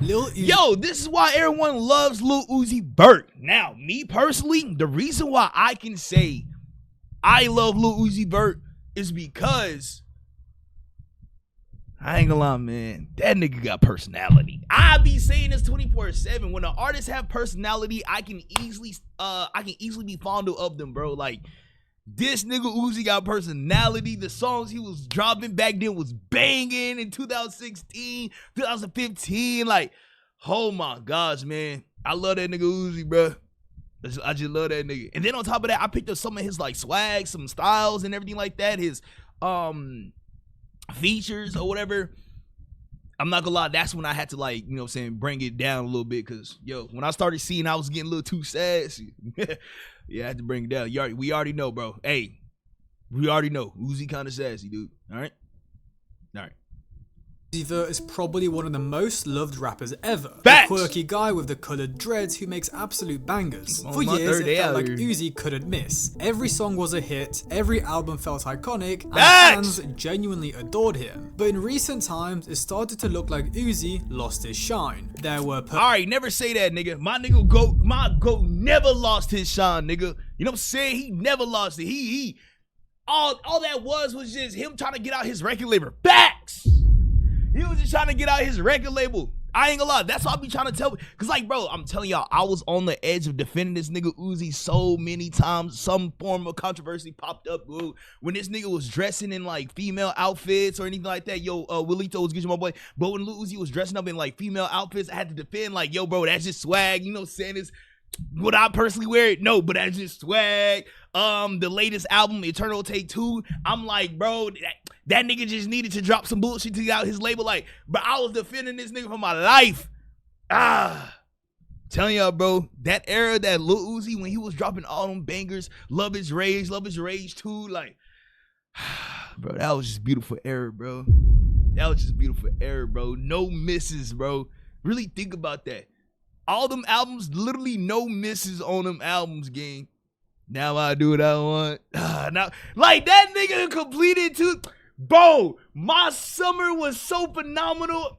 Lil Uzi. Yo, this is why everyone loves Lil Uzi Vert. Now, me personally, the reason why I can say I love Lil Uzi Vert is because I ain't gonna lie, man, that nigga got personality. I be saying this 24/7. When an artist have personality, I can easily be fond of them, bro. Like, this nigga Uzi got personality. The songs he was dropping back then was banging in 2016, 2015. Like, oh my gosh, man. I love that nigga Uzi, bro. I just love that nigga. And then on top of that, I picked up some of his like swag, some styles and everything like that. His features or whatever. I'm not gonna lie, that's when I had to, like, you know what I'm saying, bring it down a little bit, because yo, when I started seeing I was getting a little too sassy. Yeah, I had to bring it down. We already know, bro. Hey, we already know Uzi kind of sassy, dude. All right. Uzi Vert is probably one of the most loved rappers ever. Facts. The quirky guy with the coloured dreads who makes absolute bangers. For my years, third it day felt out like here. Uzi couldn't miss. Every song was a hit, every album felt iconic, and Facts. fans genuinely adored him. But in recent times, it started to look like Uzi lost his shine. There were Alright, never say that, nigga. My goat never lost his shine, nigga. You know what I'm saying? He never lost it. All that was just him trying to get out his record label. Facts. He was just trying to get out his record label. I ain't gonna lie. That's why I be trying to tell. Cause like, bro, I'm telling y'all, I was on the edge of defending this nigga Uzi so many times. Some form of controversy popped up, bro. When this nigga was dressing in like female outfits or anything like that. Yo, Willito was getting my boy. But when Lil Uzi was dressing up in like female outfits, I had to defend like, yo, bro, that's just swag. You know what I'm saying? It's, would I personally wear it? No, but that's just swag. The latest album, Eternal Take 2, I'm like, bro, that nigga just needed to drop some bullshit to get out his label. Like, but I was defending this nigga for my life. Telling y'all, bro, that era, that Lil Uzi, when he was dropping all them bangers, Love Is Rage 2, like, bro, that was just beautiful era, bro. That was just beautiful era, bro. No misses, bro. Really think about that. All them albums, literally no misses on them albums, gang. Now I do what I want. Now, like, that nigga completed too. Bro, my summer was so phenomenal.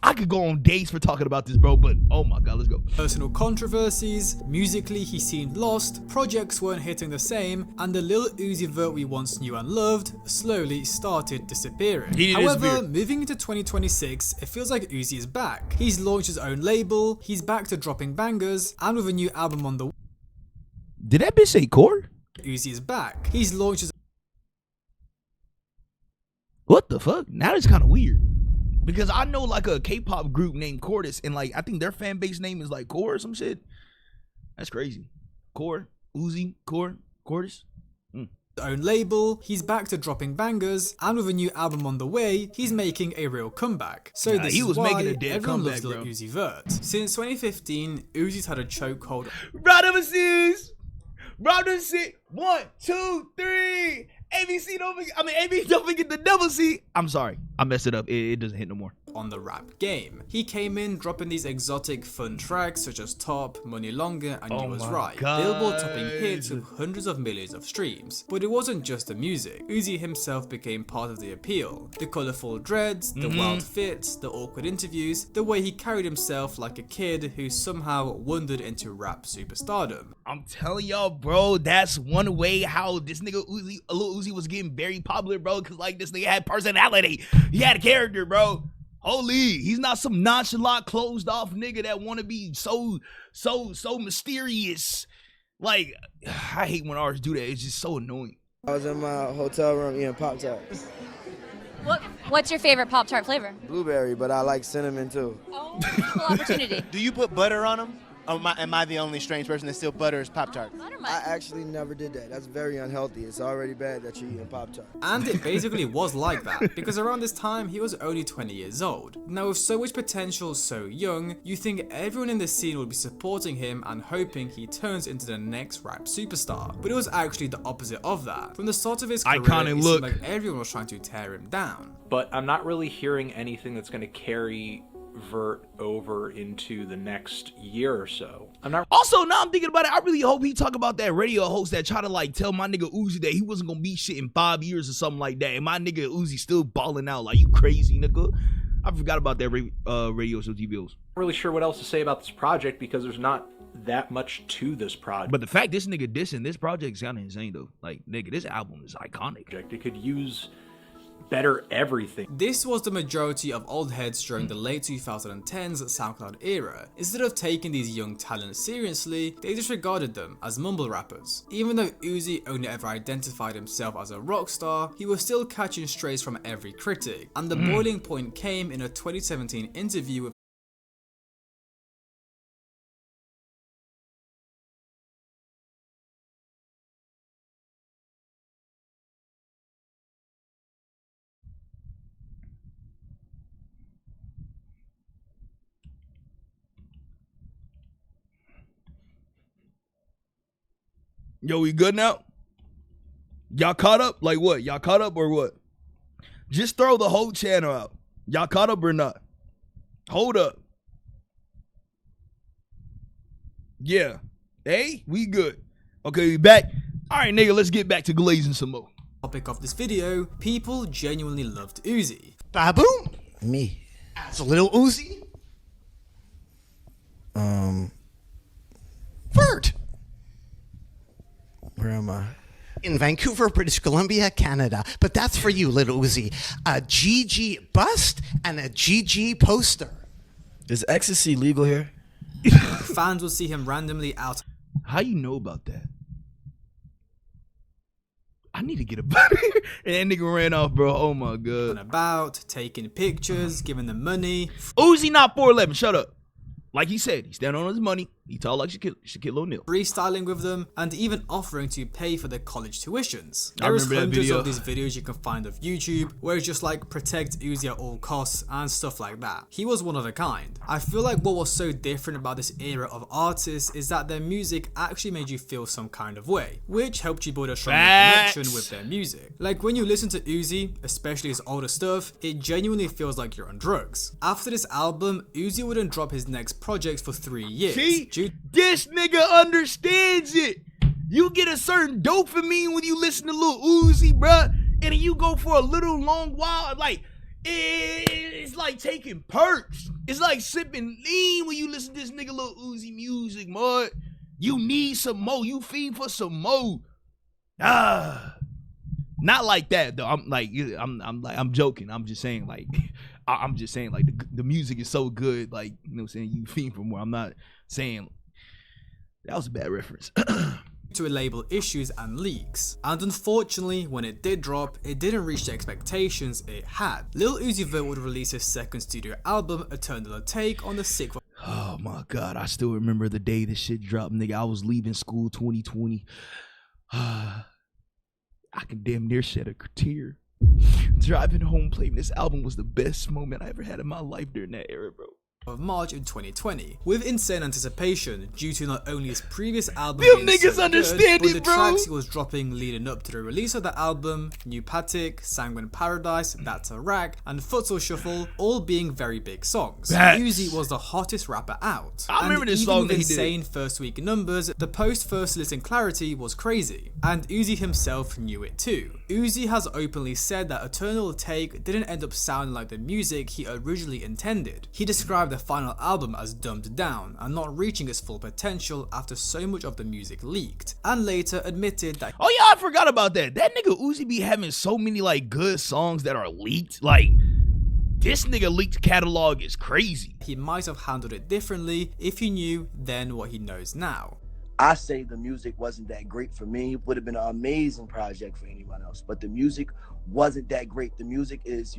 I could go on days for talking about this, bro, but oh my god, let's go. personal controversies, musically he seemed lost, projects weren't hitting the same, and the Lil Uzi Vert we once knew and loved slowly started disappearing. However, moving into 2026, it feels like Uzi is back. He's launched his own label, he's back to dropping bangers, and with a new album on the way. Did that bitch say core? Uzi is back. He's launched his... What the fuck? Now it's kind of weird. Because I know like a K-pop group named Cordis, and like I think their fan base name is like Core or some shit. That's crazy. Core, Uzi, Core, Cordis. own label, he's back to dropping bangers, and with a new album on the way, he's making a real comeback. So this is why everyone loves Lil Uzi Vert. Since 2015, Uzi's had a chokehold. Round of assist. 1, 2, 3. ABC don't forget the double C. I'm sorry, I messed it up. It doesn't hit no more. On the rap game, he came in dropping these exotic fun tracks such as Top, Money Longer, and You Was Right. Billboard topping hits with hundreds of millions of streams. But it wasn't just the music. Uzi himself became part of the appeal. The colourful dreads, the wild fits, the awkward interviews, the way he carried himself like a kid who somehow wandered into rap superstardom. I'm telling y'all, bro, that's one way how this nigga Lil Uzi was getting very popular, bro, because like this nigga had personality. He had a character, bro. Holy, he's not some nonchalant, closed off nigga that want to be so mysterious. Like, I hate when artists do that. It's just so annoying. I was in my hotel room eating Pop-Tarts. What's your favorite Pop-Tart flavor? Blueberry, but I like cinnamon too. Oh, equal opportunity. Do you put butter on them? Or am I the only strange person that still butters Pop-Tart? I actually never did that. That's very unhealthy. It's already bad that you're eating Pop-Tart. And it basically was like that, because around this time, he was only 20 years old. Now with so much potential so young, you think everyone in the scene would be supporting him and hoping he turns into the next rap superstar. But it was actually the opposite of that. From the start of his career, it seemed like everyone was trying to tear him down. But I'm not really hearing anything that's going to carry Vert over into the next year or so. Also, now I'm thinking about it, I really hope he talk about that radio host that tried to like tell my nigga Uzi that he wasn't gonna be shit in 5 years or something like that, and my nigga Uzi still balling out. Like, you crazy, nigga. I forgot about that radio show TVOs. Really sure what else to say about this project because there's not that much to this project. But the fact this nigga dissing this project sounded insane though. Like, nigga, this album is iconic. It could use better everything. This was the majority of old heads during the late 2010s SoundCloud era. Instead of taking these young talents seriously, they disregarded them as mumble rappers. Even though Uzi only ever identified himself as a rock star, he was still catching strays from every critic. And the boiling point came in a 2017 interview with Yo, we good now? Y'all caught up? Like what? Y'all caught up or what? Just throw the whole channel out. Y'all caught up or not? Hold up. Yeah. Hey, we good. Okay, we back. All right, nigga, let's get back to glazing some more. topic of this video, people genuinely loved Uzi. Baboom. Me. It's a little Uzi. Vert. Where am I? In Vancouver, British Columbia, Canada. But that's for you, little Uzi. A GG bust and a GG poster. Is ecstasy legal here? Fans would see him randomly out How you know about that? I need to get up out of here. And that nigga ran off, bro. Oh my god. and about, taking pictures, giving them money, Uzi not 4'11. Shut up. Like he said, he stand on his money. He tall like Shaquille O'Neal. freestyling with them, and even offering to pay for their college tuitions. I There is remember that hundreds video. of these videos you can find of YouTube where it's just like protect Uzi at all costs and stuff like that. He was one of a kind. I feel like what was so different about this era of artists is that their music actually made you feel some kind of way, which helped you build a stronger connection with their music. Like when you listen to Uzi, especially his older stuff, it genuinely feels like you're on drugs. After this album, Uzi wouldn't drop his next project for 3 years. See? This nigga understands it. You get a certain dopamine when you listen to Lil Uzi, bruh. And then you go for a little long while. Like, it's like taking perks. It's like sipping lean when you listen to this nigga Lil Uzi music, mud. You need some more. You feed for some more. Not like that though. I'm joking. I'm just saying like the music is so good. Like, you know what I'm saying? You feed for more. I'm not saying that was a bad reference. to label issues and leaks, and unfortunately when it did drop, it didn't reach the expectations it had. Lil Uzi Vert would release his second studio album, Eternal Take, on the 6th of Oh my god, I still remember the day this shit dropped, nigga. I was leaving school 2020. I can damn near shed a tear. Driving home playing this album was the best moment I ever had in my life during that era, bro. of March in 2020, with insane anticipation due to not only his previous album Them being niggas so understand good, it, but the bro. tracks he was dropping leading up to the release of the album, New Patic, Sanguine Paradise, That's a Rack, and Futsal Shuffle, all being very big songs. Facts. Uzi was the hottest rapper out. I remember this even song with that he did. insane first week numbers, the post-first listen clarity was crazy, and Uzi himself knew it too. Uzi has openly said that Eternal Take didn't end up sounding like the music he originally intended. He described the final album as dumbed down and not reaching its full potential after so much of the music leaked, and later admitted that Oh yeah, I forgot about that. That nigga Uzi be having so many like good songs that are leaked. Like, this nigga leaked catalog is crazy. he might have handled it differently if he knew then what he knows now. I say the music wasn't that great for me. It would have been an amazing project for anyone else, but the music wasn't that great. The music is,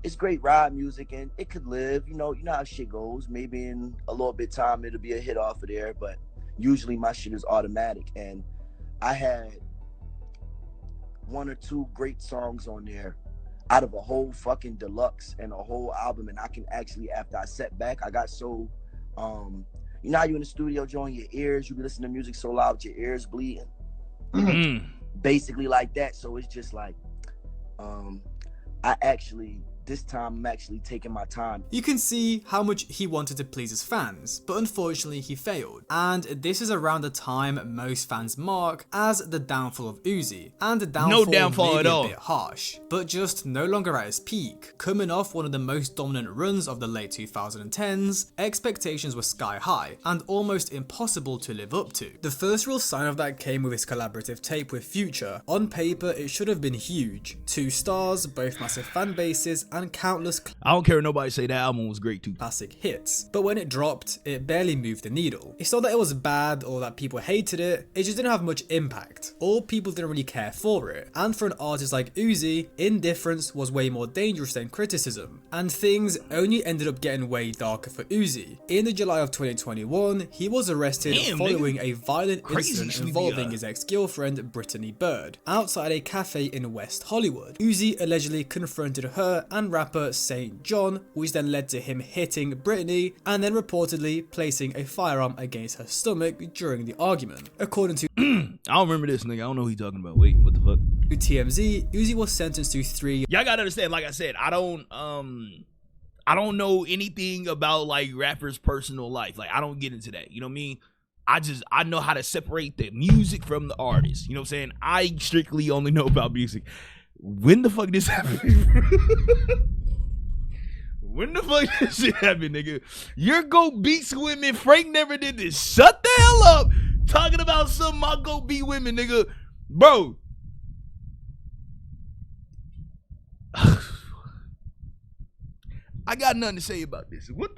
it's great ride music and it could live, you know how shit goes. Maybe in a little bit time it'll be a hit off of there, but usually my shit is automatic. And I had one or two great songs on there out of a whole fucking deluxe and a whole album. And I can actually, after I sat back, I got so, you know how you in the studio, Joe, in your ears, you be listening to music so loud, your ears bleeding. Basically like that. So it's just like, I actually this time I'm actually taking my time. You can see how much he wanted to please his fans, but unfortunately he failed. And this is around the time most fans mark as the downfall of Uzi. And the downfall may be a bit harsh, but just no longer at his peak. Coming off one of the most dominant runs of the late 2010s, expectations were sky high and almost impossible to live up to. The first real sign of that came with his collaborative tape with Future. On paper, it should have been huge. 2 stars, both massive fan bases, and countless I don't care if nobody say that album was great too. classic hits. But when it dropped, it barely moved the needle. It's not that it was bad or that people hated it, it just didn't have much impact. Or people didn't really care for it. And for an artist like Uzi, indifference was way more dangerous than criticism. And things only ended up getting way darker for Uzi. In the July of 2021, he was arrested following a violent incident involving his ex-girlfriend Brittany Bird outside a cafe in West Hollywood. Uzi allegedly confronted her and rapper St. John, which then led to him hitting Brittany and then reportedly placing a firearm against her stomach during the argument. According to I don't remember this nigga. I don't know who he talking about. Wait, what the fuck? TMZ, Uzi was sentenced to 3 Y'all gotta understand, like I said, I don't know anything about like rappers' personal life. Like I don't get into that. You know what I mean? I know how to separate the music from the artist. You know what I'm saying? I strictly only know about music. When the fuck this happened? When the fuck this shit happened, nigga? Your go beats women. Frank never did this. Shut the hell up. Talking about some I go beat women, nigga. Bro. I got nothing to say about this. What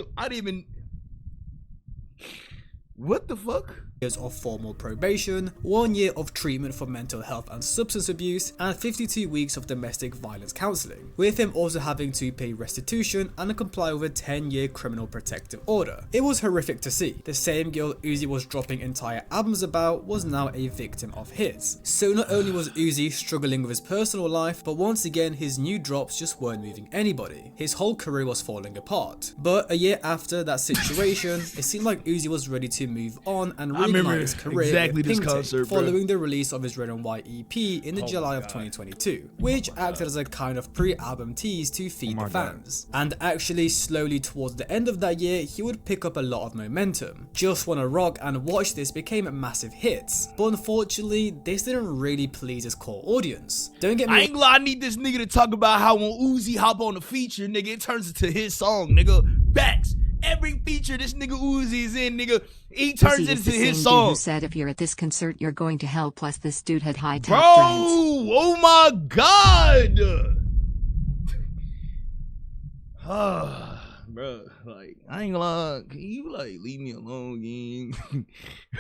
the fuck? years of formal probation, 1 year of treatment for mental health and substance abuse, and 52 weeks of domestic violence counseling, with him also having to pay restitution and comply with a 10-year criminal protective order. It was horrific to see. The same girl Uzi was dropping entire albums about was now a victim of his. So not only was Uzi struggling with his personal life, but once again his new drops just weren't moving anybody. His whole career was falling apart. But a year after that situation, it seemed like Uzi was ready to move on and reignite his career with Pink Tape, following the release of his Red and White EP in the July of 2022, which acted as a kind of pre-album tease to feed the fans. And actually, slowly towards the end of that year, he would pick up a lot of momentum. Just Wanna Rock and Watch This became massive hits, but unfortunately, this didn't really please his core audience. Don't get me I ain't gonna lie, I need this nigga to talk about how when Uzi hop on the feature, nigga, it turns into his song, nigga. Backs. Every feature this nigga Uzi is in, nigga, he turns into his song. Who said if you're at this concert, you're going to hell. Plus, this dude had high top dreads. Oh my god. Bro, like, I ain't gonna lie, can you like leave me alone, gang?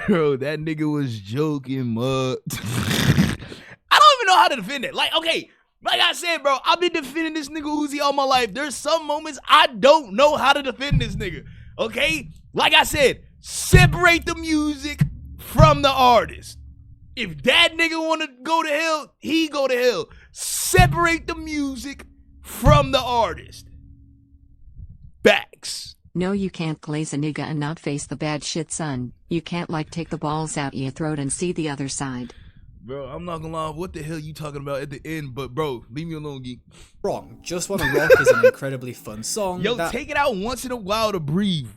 Bro, that nigga was joking, mud. I don't even know how to defend it. Like, okay, like I said, bro, I've been defending this nigga Uzi all my life. There's some moments I don't know how to defend this nigga, okay? Like I said, separate the music from the artist. If that nigga wanna go to hell, he go to hell. Separate the music from the artist. Facts. No, you can't glaze a nigga and not face the bad shit, son. You can't like take the balls out your throat and see the other side. Bro, I'm not gonna lie, what the hell you talking about at the end? But bro, leave me alone, geek. Wrong. Just Wanna Rock is an incredibly fun song. Yo, take it out once in a while to breathe.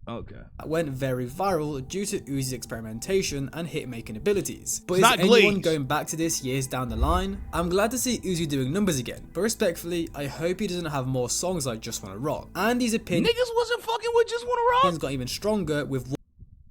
Okay. Went very viral due to Uzi's experimentation and hit-making abilities. But is not anyone glazed. going back to this years down the line? I'm glad to see Uzi doing numbers again, but respectfully, I hope he doesn't have more songs like Just Wanna Rock. And his opinions Niggas wasn't fucking with Just Wanna Rock. got even stronger with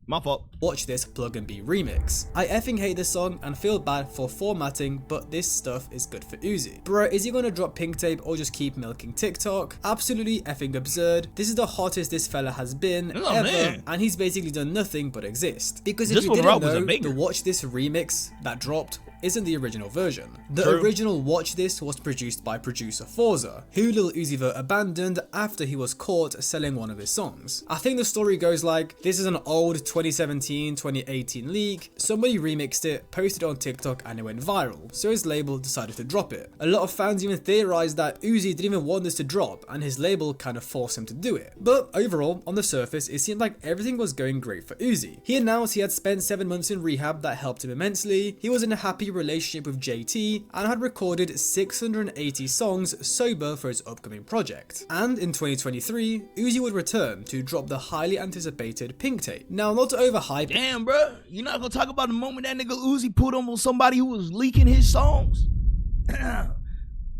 My fault. Watch This Plug and Be remix. I effing hate this song and feel bad for formatting, but this stuff is good for Uzi. Bro, is he gonna drop Pink Tape or just keep milking TikTok? Absolutely effing absurd. This is the hottest this fella has been ever, man. and he's basically done nothing but exist. Because if Just you Wanna didn't Rock was a know, banger. the Watch This remix that dropped isn't the original version. The True. original Watch This was produced by producer Forza, who Lil Uzi Vert abandoned after he was caught selling one of his songs. I think the story goes like, this is an old 2017-2018 leak, somebody remixed it, posted it on TikTok and it went viral, so his label decided to drop it. A lot of fans even theorized that Uzi didn't even want this to drop and his label kind of forced him to do it. But overall, on the surface, it seemed like everything was going great for Uzi. He announced he had spent 7 months in rehab that helped him immensely, he was in a happy happy relationship with JT and had recorded 680 songs sober for his upcoming project. And in 2023, Uzi would return to drop the highly anticipated Pink Tape. Now, not to overhype. Damn, bro, you're not gonna talk about the moment that nigga Uzi put on somebody who was leaking his songs?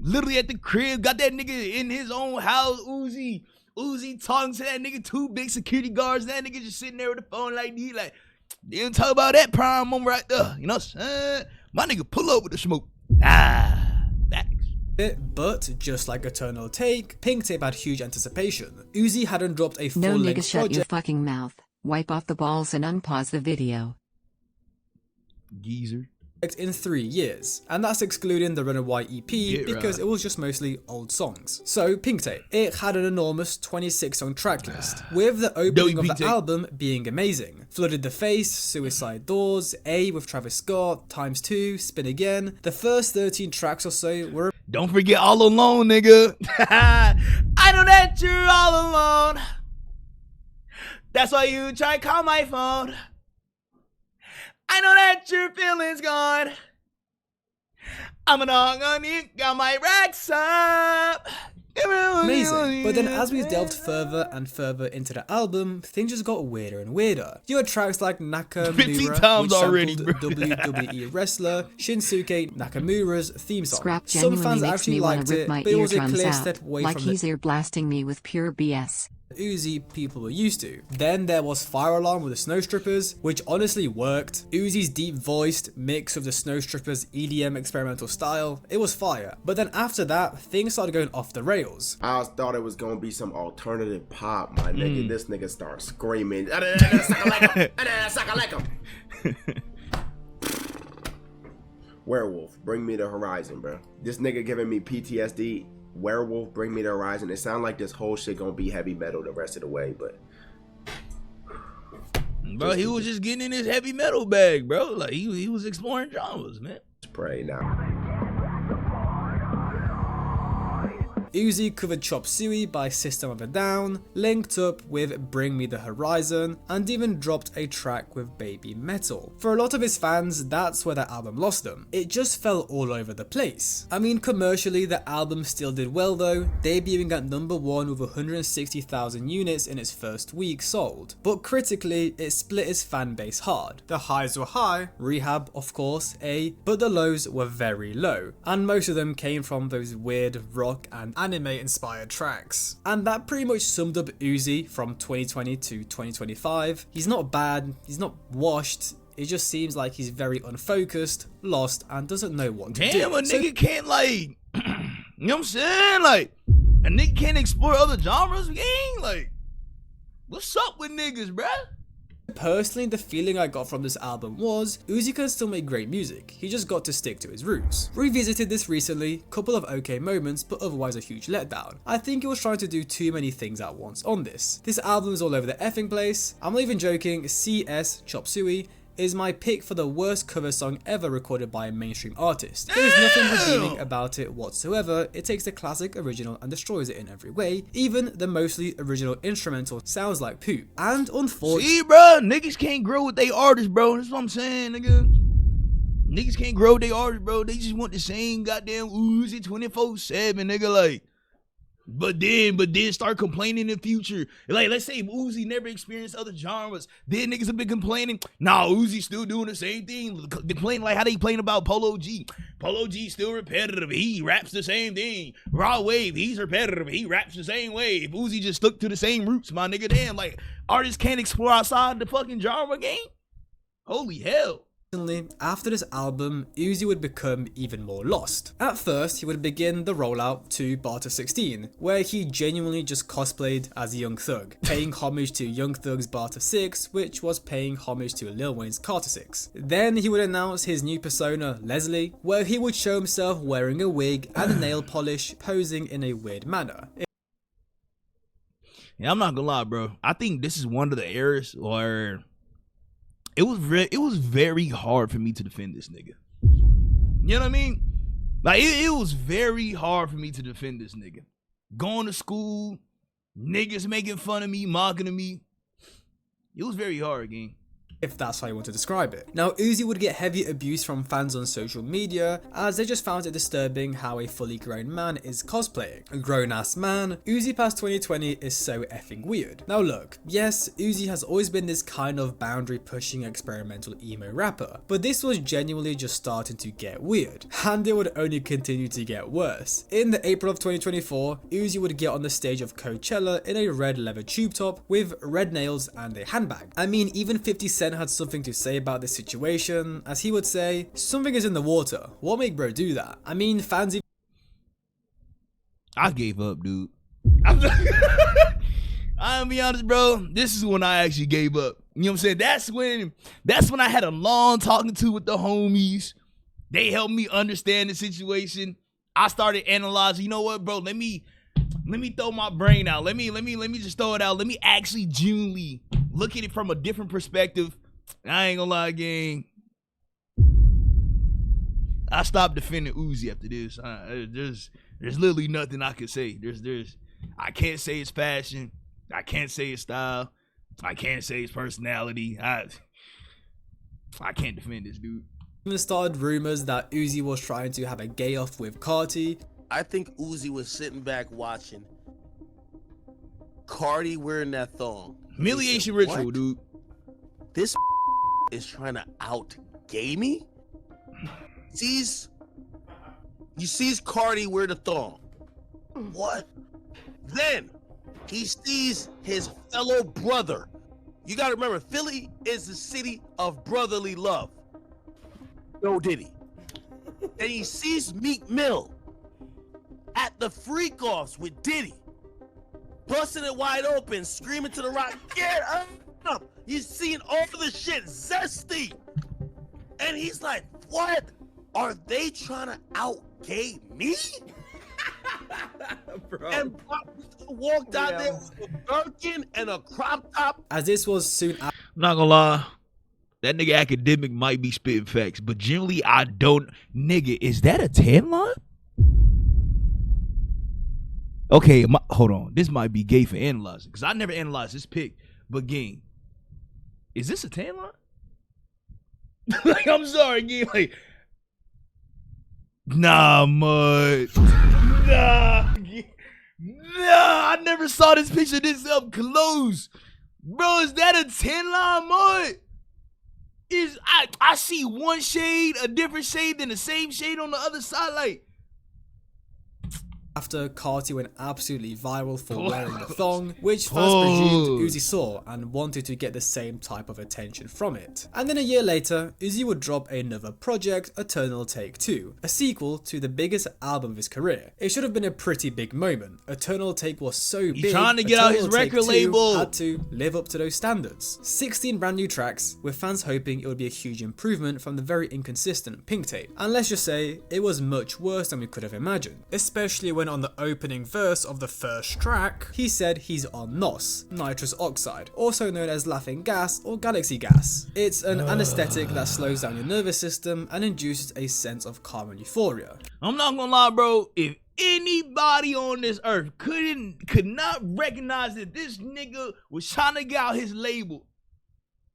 Literally at the crib, got that nigga in his own house, Uzi talking to that nigga, 2 big security guards, that nigga just sitting there with the phone like, he like, didn't talk about that prime moment right there, you know what I'm saying? My nigga pull up with the smoke. Facts. But just like Eternal Take, Pink Tape had huge anticipation. Uzi hadn't dropped a No nigga, full-length shut your project fucking mouth. Wipe off the balls and unpause the video. Geezer. in 3 years, and that's excluding the Runaway EP because right. it was just mostly old songs. So Pink Tape, it had an enormous 26 song track list, with the opening of the album being amazing. Flooded the Face, Suicide Doors, A with Travis Scott, Times 2, Spin Again. The first 13 tracks or so were... Don't forget All Alone, nigga. I know that you're all alone. That's why you try to call my phone. I know that your feeling's gone. I'm a dog on you, got my racks up. Amazing. But then as we delved further and further into the album, things just got weirder and weirder. You had tracks like Nakamura, which sampled WWE wrestler Shinsuke Nakamura's theme song. Scrap Some genuinely fans makes actually me want liked to rip it, my but it was a eardrums clear out, step away like from he's the ear blasting me with pure BS. Uzi people were used to. Then there was Fire Alarm with the Snow Strippers, which honestly worked. Uzi's deep-voiced mix of the Snow Strippers' EDM experimental style, it was fire. But then after that, things started going off the rails. I thought it was gonna be some alternative pop, my nigga. This nigga started screaming. Werewolf, bring me the horizon, bro. This nigga giving me PTSD. Werewolf, bring me the horizon. It sounds like this whole shit gonna be heavy metal the rest of the way, but bro, he was just getting in his heavy metal bag, bro. Like he was exploring genres, man. Pray now. Uzi covered Chop Suey by System of a Down, linked up with Bring Me the Horizon, and even dropped a track with Baby Metal. For a lot of his fans, that's where the album lost them. It just fell all over the place. I mean, commercially, the album still did well though, debuting at #1 with 160,000 units in its first week sold. But critically, it split its fan base hard. The highs were high, Rehab of course, but the lows were very low, and most of them came from those weird rock and anime inspired tracks. And that pretty much summed up Uzi from 2020 to 2025. He's not bad, he's not washed, it just seems like he's very unfocused, lost, and doesn't know what to do. Damn, a nigga can't like, you know what I'm saying? Like, a nigga can't explore other genres, gang? Like, what's up with niggas, bruh? Personally, the feeling I got from this album was Uzi can still make great music, he just got to stick to his roots. Revisited this recently, couple of okay moments, but otherwise a huge letdown. I think he was trying to do too many things at once on this. This album is all over the effing place. I'm not even joking, CS, Chop Suey, is my pick for the worst cover song ever recorded by a mainstream artist. There is nothing redeeming about it whatsoever. It takes the classic original and destroys it in every way. Even the mostly original instrumental sounds like poop. And unfortunately, see, bro, niggas can't grow with they artists, bro. That's what I'm saying, nigga. Niggas can't grow with they artists, bro. They just want the same goddamn Uzi 24/7, nigga. Like, but then start complaining in the future. Like, let's say Uzi never experienced other genres. Then niggas have been complaining. Nah, Uzi still doing the same thing. Complaining like how they complain about Polo G. Polo G still repetitive. He raps the same thing. Raw Wave, he's repetitive. He raps the same way. If Uzi just stuck to the same roots, my nigga, damn, like, artists can't explore outside the fucking genre game? Holy hell. After this album, Uzi would become even more lost. At first, he would begin the rollout to Barter 16, where he genuinely just cosplayed as a Young Thug, paying homage to Young Thug's Barter 6, which was paying homage to Lil Wayne's Carter 6. Then he would announce his new persona, Leslie, where he would show himself wearing a wig and a nail polish, posing in a weird manner. Yeah, I'm not gonna lie, bro. I think this is one of the eras where it was very hard for me to defend this nigga. You know what I mean? Like, it was very hard for me to defend this nigga. Going to school, niggas making fun of me, mocking me. It was very hard, gang. if that's how you want to describe it. Now, Uzi would get heavy abuse from fans on social media, as they just found it disturbing how a fully grown man is cosplaying. A grown-ass man, Uzi past 2020 is so effing weird. Now look, yes, Uzi has always been this kind of boundary-pushing experimental emo rapper, but this was genuinely just starting to get weird, and it would only continue to get worse. In the April of 2024, Uzi would get on the stage of Coachella in a red leather tube top with red nails and a handbag. I mean, even 50 Cent had something to say about this situation, as he would say, "Something is in the water. What make bro do that?" I mean, fans even I gave up, dude. I'm gonna be honest, bro. This is when I actually gave up. You know what I'm saying? That's when I had a long talking to with the homies. They helped me understand the situation. I started analyzing. You know what, bro? Let me throw my brain out. Let me just throw it out. Let me actually genuinely look at it from a different perspective. I ain't gonna lie, gang. I stopped defending Uzi after this. There's literally nothing I could say. I can't say his fashion. I can't say his style. I can't say his personality. I can't defend this dude. even started rumors that Uzi was trying to have a gay off with Carti. I think Uzi was sitting back watching Cardi wearing that thong. Humiliation said, ritual, "What? dude. This is trying to out gay me?" You sees Cardi wear the thong. What? Then he sees his fellow brother. You gotta remember, Philly is the city of brotherly love. No Diddy. And he sees Meek Mill at the freak offs with Diddy, busting it wide open, screaming to the rock, "Get up!" He's seeing all the shit zesty. And he's like, "What? Are they trying to out-gay me?" Bro. And walked out there with a Birkin and a crop top. As this was soon after. I'm not gonna lie, that nigga academic might be spitting facts, but generally I don't. Nigga, is that a tan line? Okay, hold on. This might be gay for analyzing, because I never analyzed this pic. But gang, is this a tan line? Like, I'm sorry, gang. Like, nah, mud. Nah, I never saw this picture this up close. Bro, is that a 10 line mud? I see one shade, a different shade than the same shade on the other side. Like, after Carti went absolutely viral for wearing the thong, which fans presumed Uzi saw and wanted to get the same type of attention from it. And then a year later, Uzi would drop another project, Eternal Take 2, a sequel to the biggest album of his career. It should have been a pretty big moment. Eternal Take was so big, trying to get out his Eternal Take record 2 label had to live up to those standards. 16 brand new tracks, with fans hoping it would be a huge improvement from the very inconsistent Pink Tape. And let's just say, it was much worse than we could have imagined, especially when on the opening verse of the first track, he said he's on NOS, nitrous oxide, also known as laughing gas or galaxy gas. It's an anesthetic that slows down your nervous system and induces a sense of calm and euphoria. I'm not gonna lie, bro. If anybody on this earth could not recognize that this nigga was trying to get out his label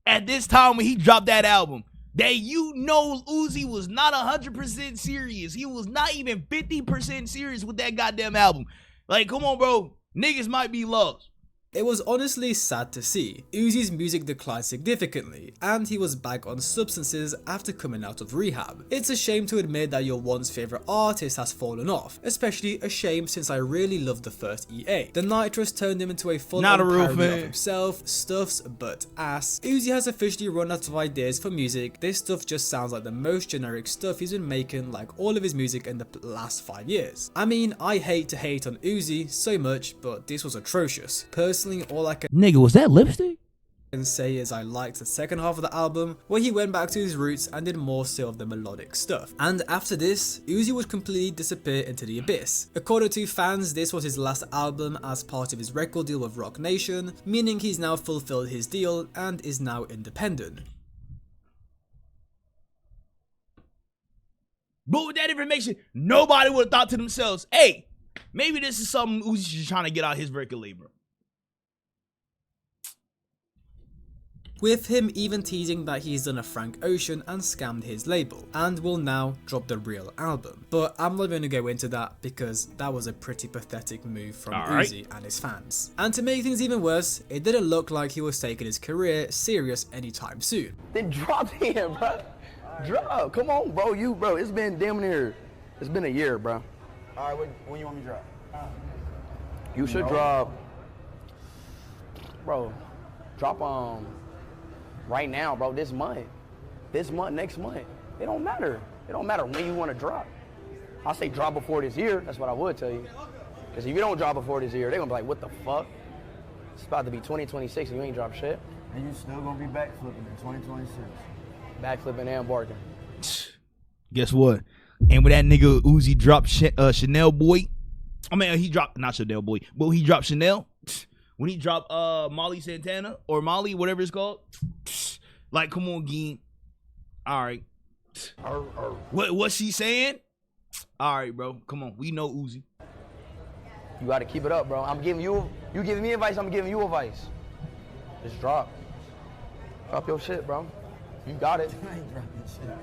at this time when he dropped that album, that you know Uzi was not 100% serious. He was not even 50% serious with that goddamn album. Like, come on, bro. Niggas might be lost. It was honestly sad to see. Uzi's music declined significantly, and he was back on substances after coming out of rehab. It's a shame to admit that your once favorite artist has fallen off, especially a shame since I really loved the first EA. The nitrous turned him into a full-on parody of himself, stuffs but ass. Uzi has officially run out of ideas for music. This stuff just sounds like the most generic stuff he's been making, like all of his music in the last 5 years. I mean, I hate to hate on Uzi so much, but this was atrocious. Personally, all I can was that lipstick? say is I liked the second half of the album, where he went back to his roots and did more so of the melodic stuff. And after this, Uzi would completely disappear into the abyss. According to fans, this was his last album as part of his record deal with Roc Nation, meaning he's now fulfilled his deal and is now independent. But with that information, nobody would have thought to themselves, hey, maybe this is something Uzi's trying to get out his record label. with him even teasing that he's done a Frank Ocean and scammed his label, and will now drop the real album. But I'm not going to go into that because that was a pretty pathetic move from Uzi and his fans. And to make things even worse, it didn't look like he was taking his career serious anytime soon. Then drop him, bro. Drop. Come on, bro. Bro, it's been damn near, it's been a year, bro. All right, when you want me to drop? You should drop, bro. Drop right now, bro. This month, next month. It don't matter. It don't matter when you want to drop. I say drop before this year. That's what I would tell you. Because if you don't drop before this year, they're gonna be like, what the fuck? It's about to be 2026 and you ain't drop shit. And you still gonna be backflipping in 2026. Backflipping and barking. Guess what? And when that nigga Uzi dropped Chanel Boy, I mean, he dropped, not Chanel Boy, but he dropped Chanel. When he dropped Molly Santana or Molly, whatever it's called, like, come on, Geen. All right. What's she saying? All right, bro. Come on. We know Uzi. You got to keep it up, bro. I'm giving you giving me advice, I'm giving you advice. Just drop. Drop your shit, bro. You got it. I ain't dropping shit.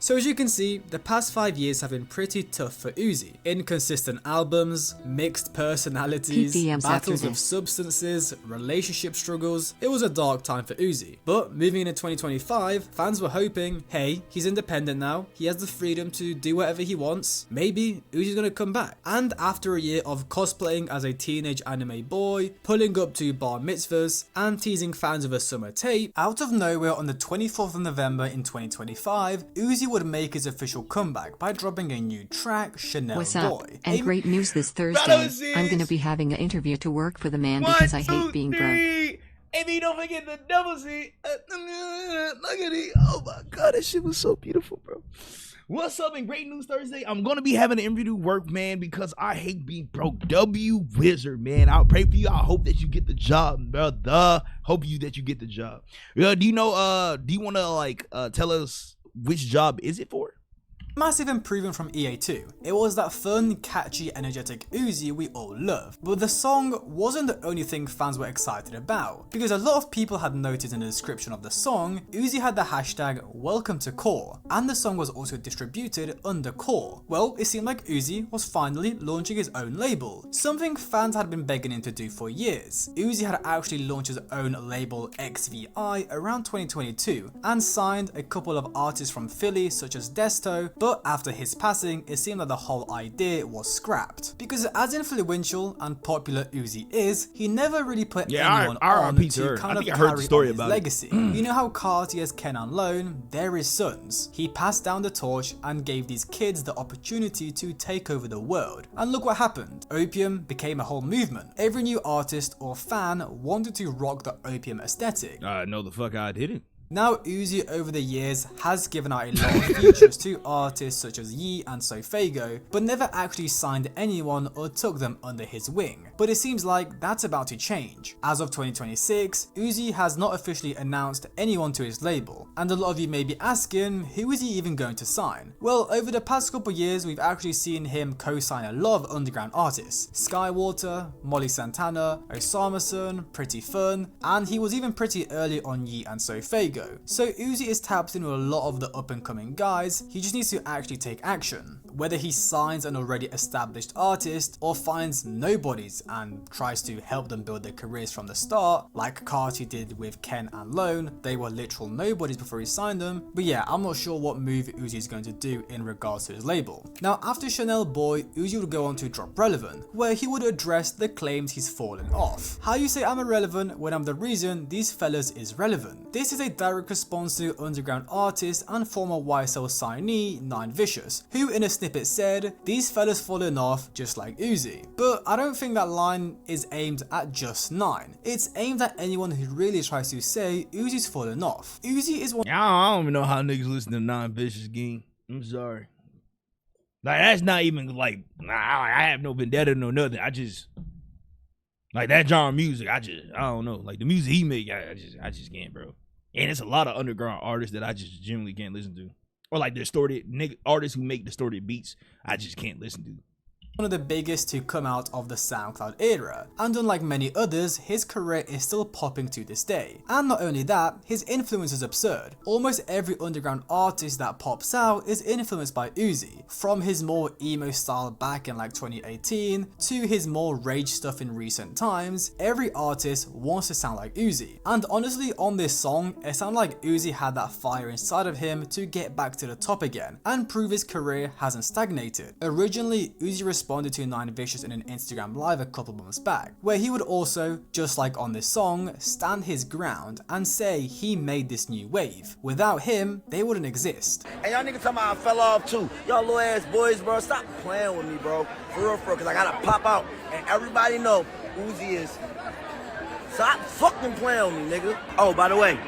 So as you can see, the past 5 years have been pretty tough for Uzi. Inconsistent albums, mixed personalities, battles with substances, relationship struggles. It was a dark time for Uzi. But moving into 2025, fans were hoping, hey, he's independent now, he has the freedom to do whatever he wants, maybe Uzi's gonna come back. And after a year of cosplaying as a teenage anime boy, pulling up to bar mitzvahs, and teasing fans with a summer tape, out of nowhere on the 24th of November in 2025, Uzi would make his official comeback by dropping a new track, Chanel What's up? Boy. And great news this Thursday. I'm gonna be having an interview to work for the man because I hate being broke. And you don't forget the double C. Look at it. Oh my God, that shit was so beautiful, bro. What's up and great news Thursday? I'm going to be having an interview to work, man, because I hate being broke. W Wizard, man. I'll pray for you. I hope that you get the job, brother. Hope that you get the job. Do you know, do you want to like tell us which job is it for? Massive improvement from EA2. It was that fun, catchy, energetic Uzi we all love. But the song wasn't the only thing fans were excited about, because a lot of people had noticed in the description of the song, Uzi had the hashtag welcome to Core, and the song was also distributed under Core. Well, it seemed like Uzi was finally launching his own label, something fans had been begging him to do for years. Uzi had actually launched his own label XVI around 2022, and signed a couple of artists from Philly such as Desto, but after his passing, it seemed that the whole idea was scrapped. Because as influential and popular Uzi is, he never really put anyone on to kind of carry on his legacy. You know how Carti has Ken and Lone, they're his sons. He passed down the torch and gave these kids the opportunity to take over the world. And look what happened. Opium became a whole movement. Every new artist or fan wanted to rock the Opium aesthetic. No the fuck I didn't. Now Uzi over the years has given out a lot of features to artists such as Yee and Sofego, but never actually signed anyone or took them under his wing. But it seems like that's about to change. As of 2026, Uzi has not officially announced anyone to his label, and a lot of you may be asking, who is he even going to sign? Well, over the past couple years, we've actually seen him co-sign a lot of underground artists. Skywater, Molly Santana, Osama-san, Pretty Fun, and he was even pretty early on Yee and Sofego. So Uzi is tapped in with a lot of the up and coming guys, he just needs to actually take action. Whether he signs an already established artist or finds nobodies and tries to help them build their careers from the start, like Carti did with Ken and Lone, they were literal nobodies before he signed them. But yeah, I'm not sure what move Uzi is going to do in regards to his label. Now after Chanel Boy, Uzi would go on to drop Relevant, where he would address the claims he's fallen off. How you say I'm irrelevant when I'm the reason these fellas is relevant? This is a direct response to underground artist and former YSL signee 9 Vicious, who in a snippet said, these fellas falling off just like Uzi. But I don't think that line is aimed at just 9. It's aimed at anyone who really tries to say Uzi's fallen off. Uzi is one. I don't even know how niggas listen to 9 Vicious Game. I'm sorry. Like that's not even like I have no vendetta, no nothing. I just like that genre of music. I don't know. Like the music he make, I just can't, bro. And it's a lot of underground artists that I just generally can't listen to. Or like distorted nigga artists who make distorted beats, I just can't listen to. one of the biggest to come out of the SoundCloud era, and unlike many others, his career is still popping to this day. And not only that, his influence is absurd. Almost every underground artist that pops out is influenced by Uzi, from his more emo style back in like 2018 to his more rage stuff in recent times. Every artist wants to sound like Uzi, and honestly on this song it sounded like Uzi had that fire inside of him to get back to the top again and prove his career hasn't stagnated. Originally, Uzi responded to Nine Vicious in an Instagram live a couple months back, where he would also, just like on this song, stand his ground and say he made this new wave. Without him, they wouldn't exist. And y'all niggas talking about I fell off too. Y'all little ass boys, bro, stop playing with me, bro. For real, cause I gotta pop out. And everybody know Uzi is. Stop fucking playing with me, nigga. Oh, by the way.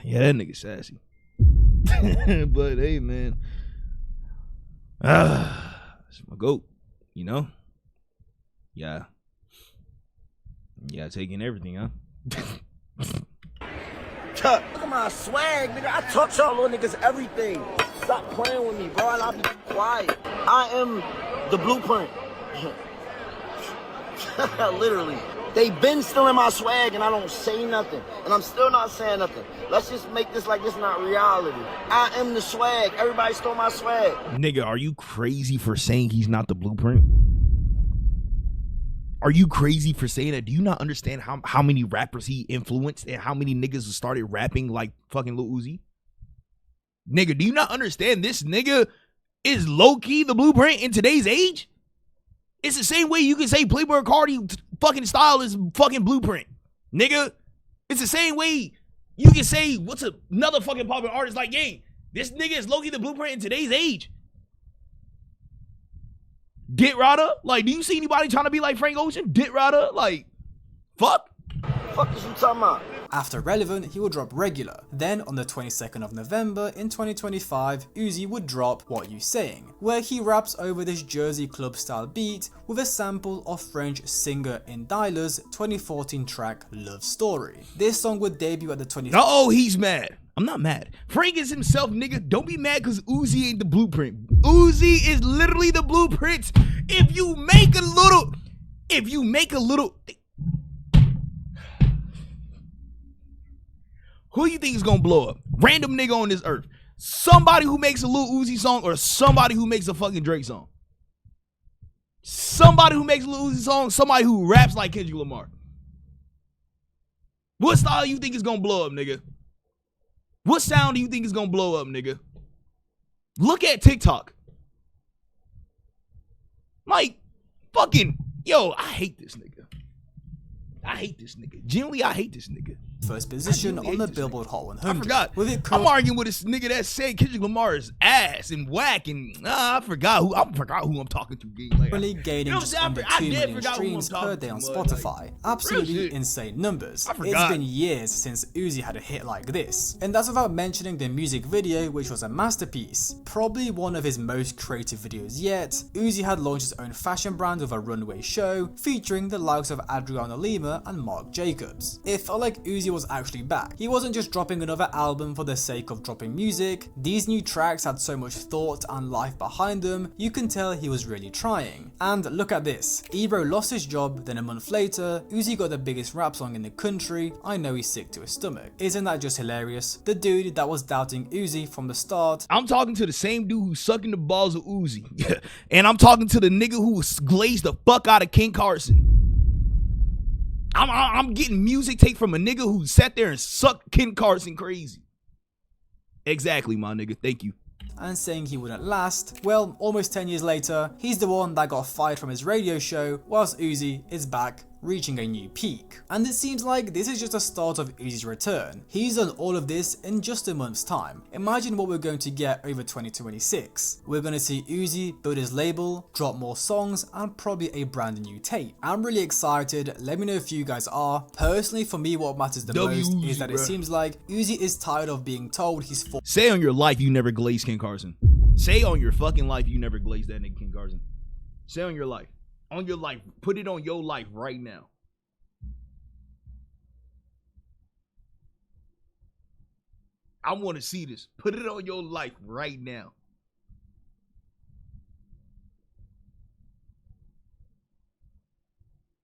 Yeah, that nigga sassy. But hey, man. It's my goat, you know? Yeah. Yeah, taking everything, huh? Look at my swag, nigga. I taught y'all little niggas everything. Stop playing with me, bro, and I'll be quiet. I am the blueprint. Literally. They been stealing my swag and I don't say nothing. And I'm still not saying nothing. Let's just make this like this not reality. I am the swag. Everybody stole my swag. Nigga, are you crazy for saying he's not the blueprint? Are you crazy for saying that? Do you not understand how many rappers he influenced and how many niggas started rapping like fucking Lil Uzi? Nigga, do you not understand this nigga is low-key the blueprint in today's age? It's the same way you can say Playboi Carti fucking style is fucking blueprint. Nigga, it's the same way you can say what's another fucking popular artist like, hey, this nigga is low-key the blueprint in today's age. Dit Rada? Like, do you see anybody trying to be like Frank Ocean? Dit Rada? Like, fuck? Fuck is you talking about? After Relevant, he would drop Regular. Then on the 22nd of November in 2025, Uzi would drop What You Saying, where he raps over this Jersey club style beat with a sample of French singer Indaila's 2014 track Love Story. This song would debut at the 20th. Oh, he's mad. I'm not mad. Frank is himself, nigga. Don't be mad because Uzi ain't the blueprint. Uzi is literally the blueprint. If you make a little, who you think is gonna blow up? Random nigga on this earth. Somebody who makes a Lil Uzi song or somebody who makes a fucking Drake song? Somebody who makes a Lil Uzi song, somebody who raps like Kendrick Lamar. What style you think is gonna blow up, nigga? What sound do you think is gonna blow up, nigga? Look at TikTok. Like, fucking, yo, I hate this nigga. I hate this nigga. Generally, I hate this nigga. First position on the Billboard Hot 100. I forgot. I'm arguing with this nigga that said Kendrick Lamar is ass and whack, and I forgot who I'm talking to. Really gaining just under 2 million streams per day on Spotify. Absolutely insane numbers. It's been years since Uzi had a hit like this, and that's without mentioning the music video, which was a masterpiece. Probably one of his most creative videos yet. Uzi had launched his own fashion brand with a runway show featuring the likes of Adriana Lima and Marc Jacobs. It felt like Uzi was actually back. He wasn't just dropping another album for the sake of dropping music. These new tracks had so much thought and life behind them, you can tell he was really trying. And look at this. Ebro lost his job, then a month later, Uzi got the biggest rap song in the country, I Know He's Sick to His Stomach. Isn't that just hilarious? The dude that was doubting Uzi from the start. I'm talking to the same dude who's sucking the balls of Uzi. And I'm talking to the nigga who glazed the fuck out of King Carson. I'm getting music take from a nigga who sat there and sucked Ken Carson crazy. Exactly, my nigga. Thank you. And saying he wouldn't last. Well, almost 10 years later, he's the one that got fired from his radio show, whilst Uzi is back, reaching a new peak. And it seems like this is just the start of Uzi's return. He's done all of this in just a month's time. Imagine what we're going to get over 2026. We're going to see Uzi build his label, drop more songs, and probably a brand new tape. I'm really excited. Let me know if you guys are. Personally, for me, what matters the most is that it seems like Uzi is tired of being told he's for— Say on your life you never glazed Ken Carson. Say on your fucking life you never glazed that nigga Ken Carson. Say on your life. On your life. Put it on your life right now. I want to see this. Put it on your life right now.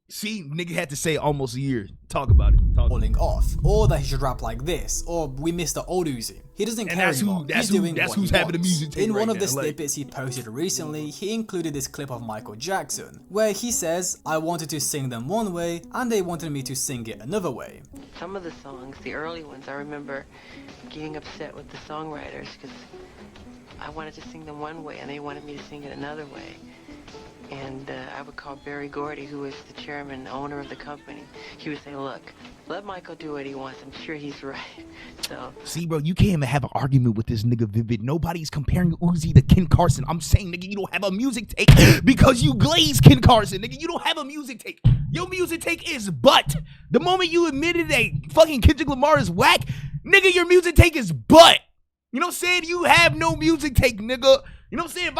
See, nigga had to say almost a year. Talk about it. Falling off, or that he should rap like this, or we missed the old Uzi. He doesn't care anymore. He's doing what he having the wants. music take In one right of the now, like- snippets he posted recently, he included this clip of Michael Jackson, where he says, "I wanted to sing them one way, and they wanted me to sing it another way." Some of the songs, the early ones, I remember getting upset with the songwriters because I wanted to sing them one way and they wanted me to sing it another way. And I would call Barry Gordy, who was the chairman and owner of the company. He would say, look, let Michael do what he wants. I'm sure he's right. So, see, bro, you can't even have an argument with this nigga Vivid. Nobody's comparing Uzi to Ken Carson. I'm saying, nigga, you don't have a music take because you glaze Ken Carson, nigga. You don't have a music take. Your music take is butt. The moment you admitted that fucking Kendrick Lamar is whack, nigga, your music take is butt. You know what I'm saying? You have no music take, nigga. You know what I'm saying?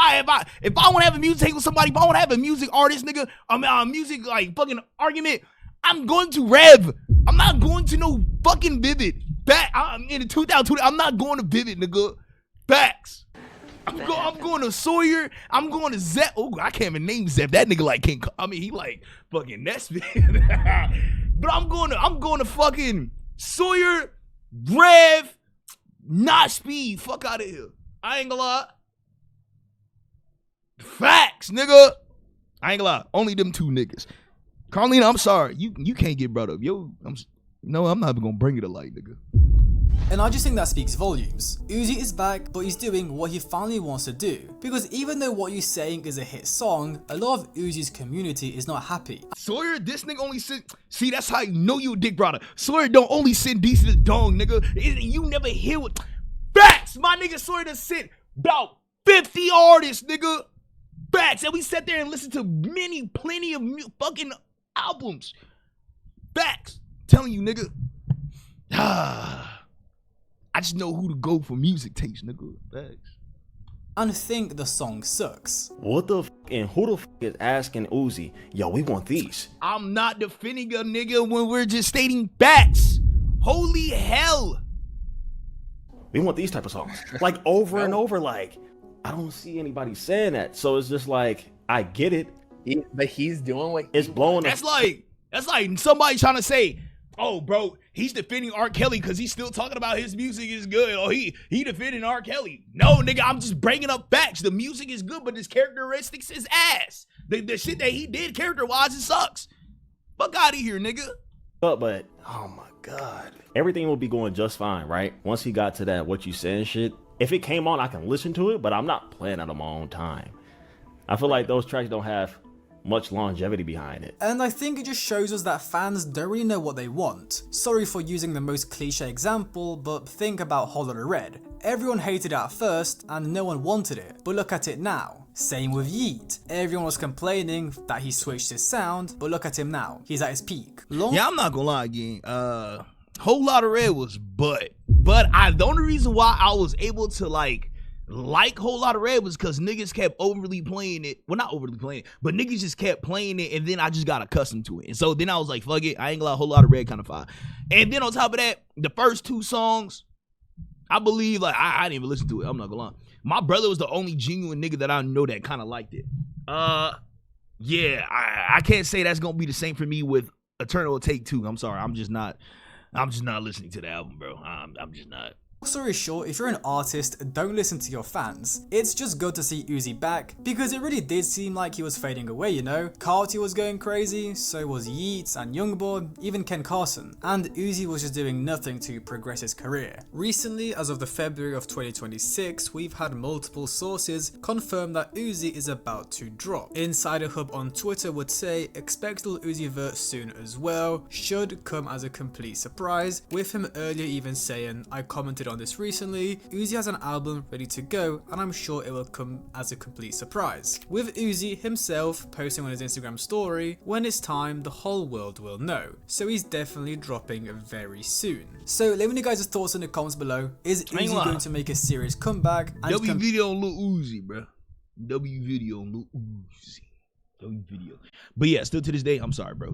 If I want to have a music take with somebody, if I want to have a music artist, nigga, music like fucking argument, I'm going to Rev. I'm not going to no fucking Vivid. In 2020, I'm not going to Vivid, nigga. Facts. I'm going to Sawyer. I'm going to Zep. Oh, I can't even name Zep. That nigga like King. I mean, he like fucking Nesbitt. But I'm going to fucking Sawyer, Rev, not Speed. Fuck out of here. I ain't gonna lie. Facts, nigga. I ain't gonna lie. Only them two niggas. Carlina, I'm sorry. You can't get brought up. I'm not even gonna bring it to light, nigga. And I just think that speaks volumes. Uzi is back, but he's doing what he finally wants to do. Because even though what you're saying is a hit song, a lot of Uzi's community is not happy. Sawyer, this nigga only send. See, that's how you know you a dick brother. Sawyer don't only send decent to dong, nigga. You never hear what. Facts, my nigga Sawyer done sent about 50 artists, nigga. Facts, and we sat there and listened to plenty of fucking albums. Facts, telling you, nigga. I just know who to go for music taste, nigga. Facts. And think the song sucks. What the f and who the f is asking Uzi, yo, we want these? I'm not defending a nigga when we're just stating facts. Holy hell. We want these type of songs. Like over and over, like, I don't see anybody saying that. So it's just like, I get it. But he's doing what it's blowing. That's like somebody trying to say, oh, bro, he's defending R. Kelly because he's still talking about his music is good. Or he defending R. Kelly. No, nigga, I'm just bringing up facts. The music is good, but his characteristics is ass. The shit that he did character-wise, it sucks. Fuck out of here, nigga. But, oh my God. Everything will be going just fine, right? Once he got to that what you saying shit. If it came on, I can listen to it, but I'm not playing it on my own time. I feel like those tracks don't have much longevity behind it. And I think it just shows us that fans don't really know what they want. Sorry for using the most cliche example, but think about Whole Lotta Red. Everyone hated it at first and no one wanted it, but look at it now. Same with Yeet. Everyone was complaining that he switched his sound, but look at him now. He's at his peak. Yeah, I'm not gonna lie again. Whole Lotta Red was but the only reason why I was able to like Whole Lotta Red was because niggas kept overly playing it. Well, not overly playing it, but niggas just kept playing it, and then I just got accustomed to it. And so then I was like, fuck it, I ain't gonna lie, Whole Lotta Red kind of fire. And then on top of that, the first two songs, I believe, like, I didn't even listen to it. I'm not gonna lie. My brother was the only genuine nigga that I know that kind of liked it. Yeah, I can't say that's gonna be the same for me with Eternal Take Two. I'm sorry, I'm just not listening to the album, bro. I'm just not. Story short, if you're an artist, don't listen to your fans. It's just good to see Uzi back, because it really did seem like he was fading away, you know? Carti was going crazy, so was Yeats and Youngboy, even Ken Carson, and Uzi was just doing nothing to progress his career. Recently, as of the February of 2026, we've had multiple sources confirm that Uzi is about to drop. Insider Hub on Twitter would say, expect Lil Uzi Vert soon as well, should come as a complete surprise, with him earlier even saying, I commented on this recently, Uzi has an album ready to go and I'm sure it will come as a complete surprise. With Uzi himself posting on his Instagram story, when it's time the whole world will know. So he's definitely dropping very soon. So let me know guys' thoughts in the comments below. Is Uzi going to make a serious comeback? And W video on Lil Uzi, bro. W video on Lil Uzi. W video. But yeah, still to this day, I'm sorry, bro.